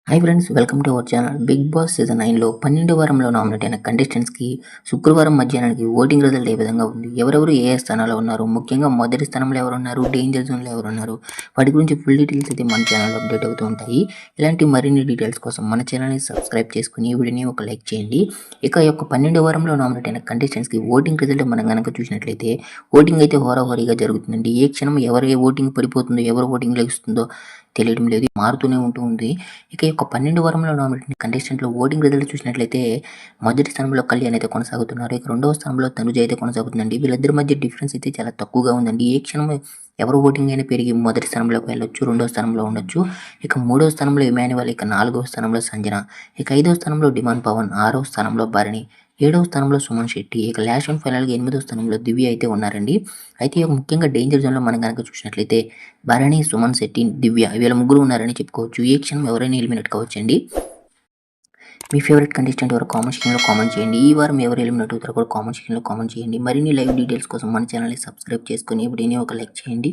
Hi friends, welcome to our channel. Bigg Boss season 9లో 12వ వారంలో నామినేట్ అయిన కంటెస్టెంట్స్కి శుక్రవారం మధ్యాహ్నానికి ఓటింగ్ రిజల్ట్ ఏ విధంగా ఉంది, ఎవరెవరు ఏ స్థానాల్లో ఉన్నారు, ముఖ్యంగా మొదటి స్థానంలో ఎవరున్నారు, డేంజర్ జోన్లో ఎవరున్నారు, వాటి గురించి ఫుల్ డీటెయిల్స్ అయితే మన ఛానల్లో అప్డేట్ అవుతూ ఉంటాయి. ఇలాంటి మరిన్ని డీటెయిల్స్ కోసం మన ఛానల్ని సబ్స్క్రైబ్ చేసుకుని ఈ వీడియోని ఒక లైక్ చేయండి. ఇక ఈ యొక్క 12వ వారంలో నామినేట్ అయిన కంటెస్టెంట్స్కి ఓటింగ్ రిజల్ట్ మనం కనుక చూసినట్లయితే ఓటింగ్ అయితే హోరాహోరీగా జరుగుతుందండి. ఏ క్షణం ఎవరు ఓటింగ్ పడిపోతుందో, ఎవరు ఓటింగ్ లభిస్తుందో తెలియడం లేదు, మారుతూనే ఉంటుంది. ఇక ఈ యొక్క 12 వారంలో నామినేట్ కంటెస్టెంట్లో ఓటింగ్ రిజల్ట్ చూసినట్లయితే మొదటి స్థానంలో కళ్యాణ్ అయితే కొనసాగుతున్నారు. ఇక రెండవ స్థానంలో తనుజ అయితే కొనసాగుతుందండి. వీళ్ళిద్దరి మధ్య డిఫరెన్స్ అయితే చాలా తక్కువగా ఉందండి. ఏ క్షణం ఎవరు ఓటింగ్ అయినా పెరిగి మొదటి స్థానంలోకి వెళ్ళొచ్చు, రెండవ స్థానంలో ఉండొచ్చు. ఇక మూడవ స్థానంలో ఇమాన్యువల్, ఇక నాలుగవ స్థానంలో సంజన, ఇక ఐదవ స్థానంలో డిమాండ్ పవన్, ఆరవ స్థానంలో భరణి, ఏడవ స్థానంలో సుమన్ శెట్టి, ఇక లాస్ట్ అండ్ ఫైనల్గా ఎనిమిదవ స్థానంలో దివ్య అయితే ఉన్నారండి. అయితే ముఖ్యంగా డేంజర్ జోన్లో మనం కనుక చూసినట్లయితే భరణి, సుమన్ శెట్టి, దివ్య వీళ్ళ ముగ్గురు ఉన్నారని చెప్పుకోవచ్చు. ఏ క్షణం ఎవరైనా ఎలిమినేట్ కావచ్చండి. మీ ఫేవరెట్ కంటెస్టెంట్ ఎవరు కామెంట్ సెక్షన్లో కామెంట్ చేయండి. ఈ వారం ఎవరు ఎలిమినేట్ అవుతారో కూడా కామెంట్ సెక్షన్లో కామెంట్ చేయండి. మరిన్ని లైవ్ డీటెయిల్స్ కోసం మన ఛానల్ని సబ్స్క్రైబ్ చేసుకొని వీడియోని ఒక లైక్ చేయండి.